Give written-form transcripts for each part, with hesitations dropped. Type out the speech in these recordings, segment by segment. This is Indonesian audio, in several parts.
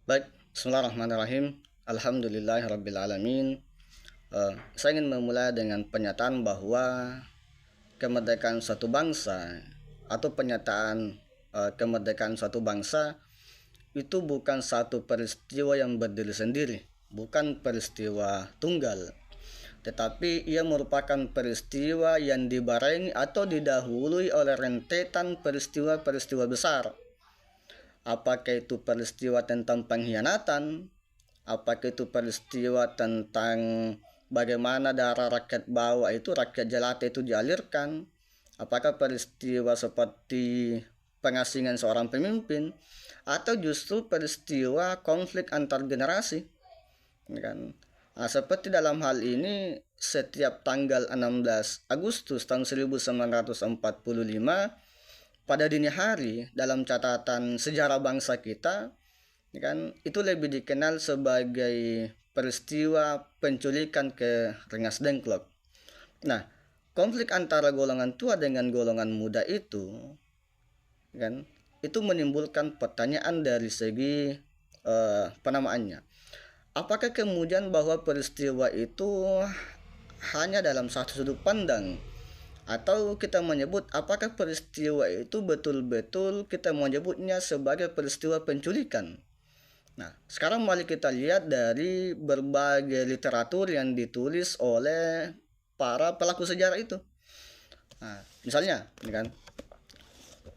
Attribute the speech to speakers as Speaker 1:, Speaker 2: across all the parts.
Speaker 1: Baik, bismillahirrahmanirrahim. Alhamdulillahirrabbilalamin. Saya ingin memulai dengan pernyataan bahwa kemerdekaan suatu bangsa atau pernyataan kemerdekaan suatu bangsa itu bukan satu peristiwa yang berdiri sendiri, bukan peristiwa tunggal, tetapi ia merupakan peristiwa yang dibarengi atau didahului oleh rentetan peristiwa-peristiwa besar. Apakah itu peristiwa tentang pengkhianatan, apakah itu peristiwa tentang bagaimana darah rakyat bawah itu, rakyat jelata itu dialirkan, apakah peristiwa seperti pengasingan seorang pemimpin, atau justru peristiwa konflik antar generasi, kan? Seperti dalam hal ini, setiap tanggal 16 Agustus tahun 1945 pada dini hari dalam catatan sejarah bangsa kita, kan, itu lebih dikenal sebagai peristiwa penculikan ke Rengas Dengklok. Nah, konflik antara golongan tua dengan golongan muda itu, kan, itu menimbulkan pertanyaan dari segi penamaannya. Apakah kemudian bahwa peristiwa itu hanya dalam satu sudut pandang, atau kita menyebut apakah peristiwa itu betul-betul kita menyebutnya sebagai peristiwa penculikan? Nah, sekarang mari kita lihat dari berbagai literatur yang ditulis oleh para pelaku sejarah itu. Nah, misalnya, ini kan,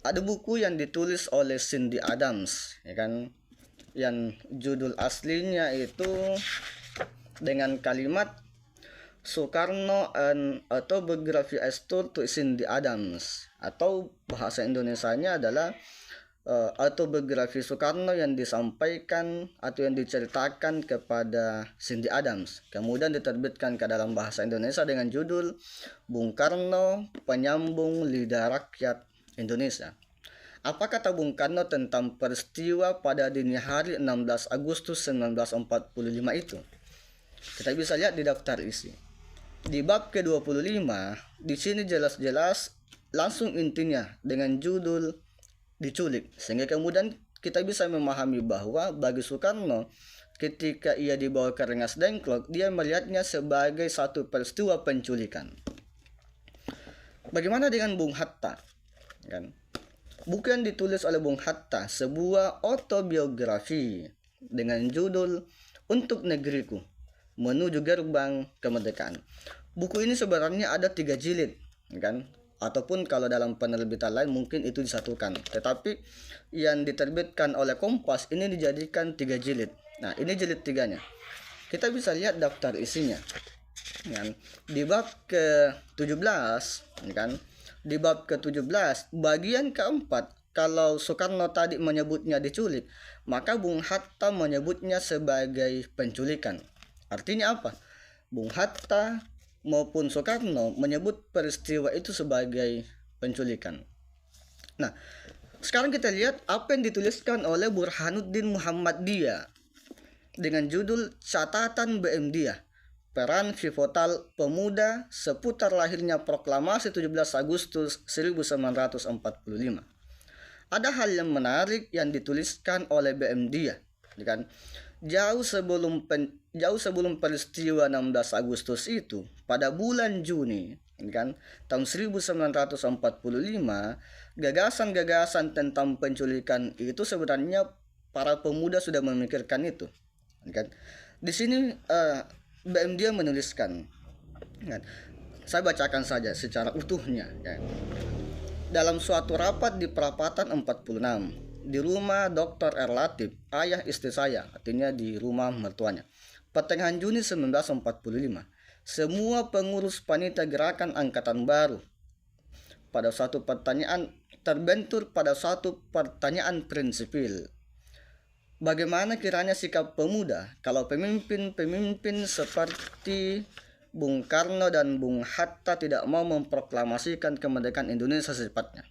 Speaker 1: ada buku yang ditulis oleh Cindy Adams, ya kan, yang judul aslinya itu dengan kalimat Soekarno and Autobiography as Told to Cindy Adams, atau bahasa Indonesianya adalah autobiografi Soekarno yang disampaikan atau yang diceritakan kepada Cindy Adams, kemudian diterbitkan ke dalam bahasa Indonesia dengan judul Bung Karno, Penyambung Lidah Rakyat Indonesia. Apa kata Bung Karno tentang peristiwa pada dini hari 16 Agustus 1945 itu? Kita bisa lihat di daftar isi. Di bab ke-25, di sini jelas-jelas langsung intinya dengan judul diculik, sehingga kemudian kita bisa memahami bahwa bagi Soekarno ketika ia dibawa ke Rengas Dengklok, dia melihatnya sebagai satu peristiwa penculikan. Bagaimana dengan Bung Hatta? Kan? Buku yang ditulis oleh Bung Hatta, sebuah autobiografi dengan judul Untuk Negeriku, Menuju Gerbang Kemerdekaan. Buku ini sebenarnya ada 3 jilid, kan? Ataupun kalau dalam penerbitan lain mungkin itu disatukan. Tetapi yang diterbitkan oleh Kompas ini dijadikan 3 jilid. Nah, ini jilid 3-nya. Kita bisa lihat daftar isinya. Kan? Di bab ke-17, kan? Di bab ke-17, bagian keempat, kalau Soekarno tadi menyebutnya diculik, maka Bung Hatta menyebutnya sebagai penculikan. Artinya apa? Bung Hatta maupun Soekarno menyebut peristiwa itu sebagai penculikan. Nah, sekarang kita lihat apa yang dituliskan oleh Burhanuddin Muhammadiyah dengan judul Catatan BM Dia, Peran Pivotal Pemuda Seputar Lahirnya Proklamasi 17 Agustus 1945. Ada hal yang menarik yang dituliskan oleh BM Dia, kan? Jauh sebelum peristiwa 16 Agustus itu, pada bulan Juni, kan, tahun 1945, gagasan-gagasan tentang penculikan itu sebenarnya para pemuda sudah memikirkan itu, kan. Di sini BM dia menuliskan, kan. Saya bacakan saja secara utuhnya, kan. Dalam suatu rapat di Perapatan 46 di rumah Dr. R. Latif, ayah istri saya, artinya di rumah mertuanya, pertengahan Juni 1945, semua pengurus panitia gerakan angkatan baru terbentur pada suatu pertanyaan prinsipil. Bagaimana kiranya sikap pemuda kalau pemimpin-pemimpin seperti Bung Karno dan Bung Hatta tidak mau memproklamasikan kemerdekaan Indonesia secepatnya?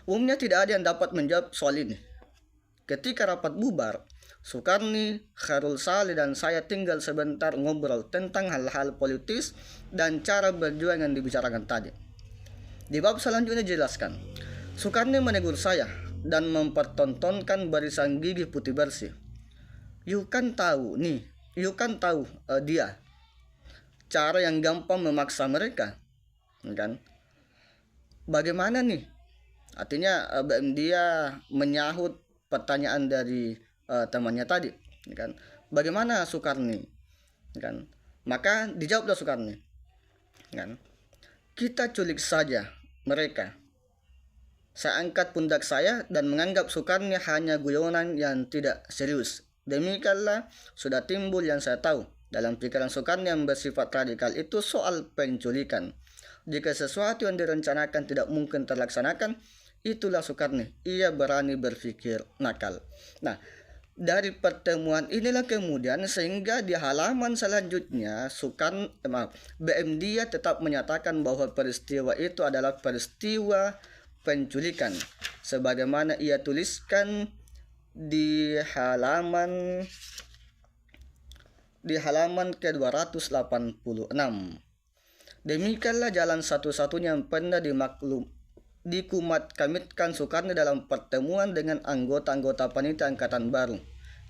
Speaker 1: Umumnya tidak ada yang dapat menjawab soal ini. Ketika rapat bubar, Soekarni, Khairul Saleh, dan saya tinggal sebentar ngobrol tentang hal-hal politis dan cara berjuang yang dibicarakan tadi. Di bab selanjutnya dijelaskan, Soekarni menegur saya, dan mempertontonkan barisan gigi putih bersih. You kan tahu dia cara yang gampang memaksa mereka, kan? Bagaimana nih? Artinya dia menyahut pertanyaan dari temannya tadi, kan? Bagaimana Sukarni, kan? Maka dijawablah Sukarni, kan? Kita culik saja mereka. Saya angkat pundak saya dan menganggap Sukarni hanya guyonan yang tidak serius. Demikianlah sudah timbul yang saya tahu dalam pikiran Sukarni yang bersifat radikal itu soal penculikan. Jika sesuatu yang direncanakan tidak mungkin terlaksanakan, itulah Sukarni. Ia berani berpikir nakal. Nah, dari pertemuan inilah kemudian sehingga di halaman selanjutnya BM dia tetap menyatakan bahwa peristiwa itu adalah peristiwa penculikan, sebagaimana ia tuliskan di halaman ke-286. Demikianlah jalan satu-satunya yang pernah dikumat-kamitkan Sukarni dalam pertemuan dengan anggota-anggota panitia angkatan baru,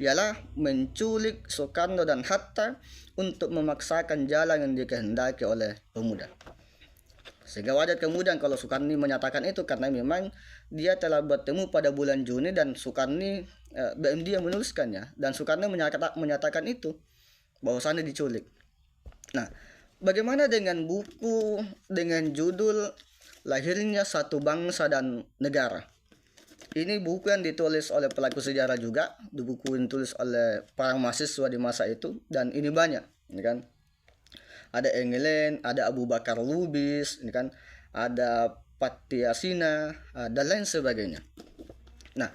Speaker 1: ialah menculik Soekarno dan Hatta untuk memaksakan jalan yang dikehendaki oleh pemuda. Sehingga wajar kemudian kalau Sukarni menyatakan itu karena memang dia telah bertemu pada bulan Juni dan Sukarni BM dia menuliskannya dan Sukarni menyatakan itu bahwasannya diculik. Nah, bagaimana dengan buku dengan judul Lahirnya Satu Bangsa dan Negara? Ini buku yang ditulis oleh pelaku sejarah juga, buku yang ditulis oleh para mahasiswa di masa itu, dan ini banyak, ini kan. Ada Engelen, ada Abu Bakar Lubis, ini kan, ada Patiasina, dan lain sebagainya. Nah,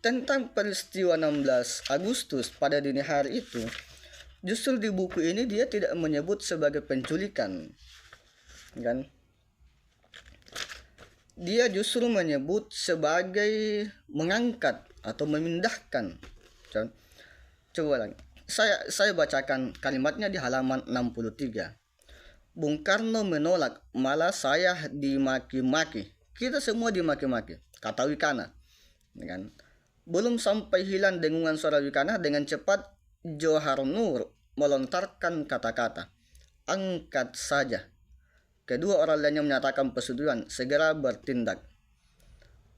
Speaker 1: tentang peristiwa 16 Agustus pada dini hari itu, justru di buku ini dia tidak menyebut sebagai penculikan, kan? Dia justru menyebut sebagai mengangkat atau memindahkan. Coba lagi. Saya bacakan kalimatnya di halaman 63. Bung Karno menolak, malah saya dimaki-maki. Kita semua dimaki-maki, kata Wikana. Kan? Belum sampai hilang dengungan suara Wikana, dengan cepat Johar Nur melontarkan kata-kata, angkat saja. Kedua orang lainnya menyatakan persetujuan, segera bertindak.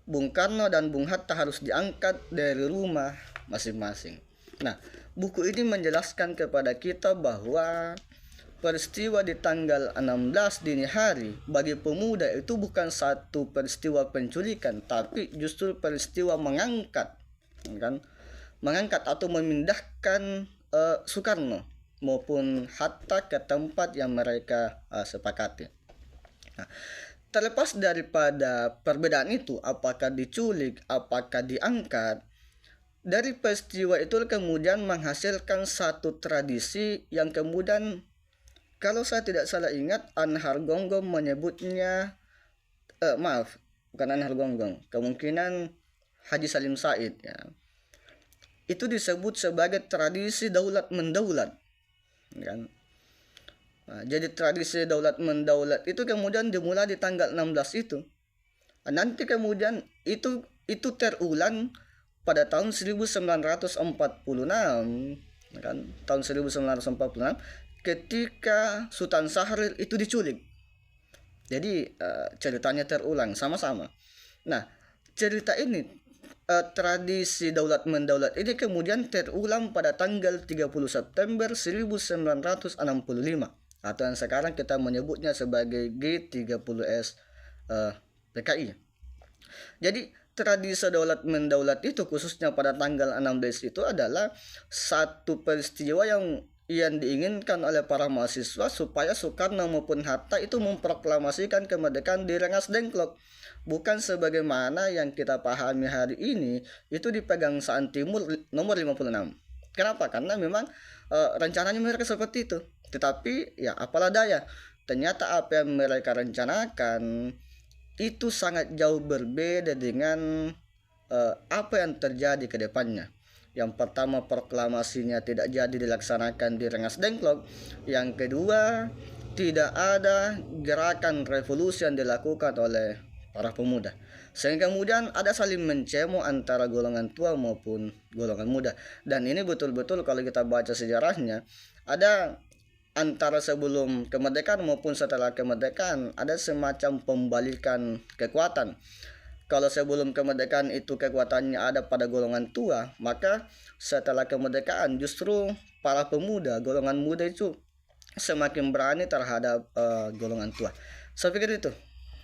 Speaker 1: Bung Karno dan Bung Hatta harus diangkat dari rumah masing-masing. Nah, buku ini menjelaskan kepada kita bahwa peristiwa di tanggal 16 dini hari bagi pemuda itu bukan satu peristiwa penculikan, tapi justru peristiwa mengangkat, kan? Mengangkat atau memindahkan Soekarno maupun Hatta ke tempat yang mereka sepakati. Nah, terlepas daripada perbedaan itu, apakah diculik, apakah diangkat, dari peristiwa itu kemudian menghasilkan satu tradisi yang kemudian, kalau saya tidak salah ingat, Anhar Gonggong menyebutnya, bukan Anhar Gonggong, kemungkinan Haji Salim Said, ya. Itu disebut sebagai tradisi daulat mendaulat, kan? Nah, jadi tradisi daulat mendaulat itu kemudian dimulai di tanggal 16 itu. Nanti kemudian itu terulang pada tahun 1946, kan? Tahun 1946 ketika Sultan Syahrir itu diculik. Jadi ceritanya terulang sama-sama. Nah, cerita ini, tradisi daulat mendaulat ini kemudian terulang pada tanggal 30 September 1965 atau yang sekarang kita menyebutnya sebagai G30S PKI. Jadi tradisi daulat mendaulat itu khususnya pada tanggal 16 itu adalah satu peristiwa yang diinginkan oleh para mahasiswa supaya Soekarno maupun Hatta itu memproklamasikan kemerdekaan di Rengas Dengklok, bukan sebagaimana yang kita pahami hari ini itu dipegang Saan Timur nomor 56. Kenapa? Karena memang rencananya mereka seperti itu. Tetapi ya apalah daya, ternyata apa yang mereka rencanakan itu sangat jauh berbeda dengan apa yang terjadi ke depannya. Yang pertama, proklamasinya tidak jadi dilaksanakan di Rengas Dengklok. Yang kedua, tidak ada gerakan revolusi yang dilakukan oleh para pemuda. sehingga kemudian ada saling mencemo antara golongan tua maupun golongan muda. Dan ini betul-betul kalau kita baca sejarahnya, ada antara sebelum kemerdekaan maupun setelah kemerdekaan ada semacam pembalikan kekuatan. Kalau sebelum kemerdekaan itu kekuatannya ada pada golongan tua, maka setelah kemerdekaan justru para pemuda, golongan muda itu semakin berani terhadap golongan tua. Saya pikir itu.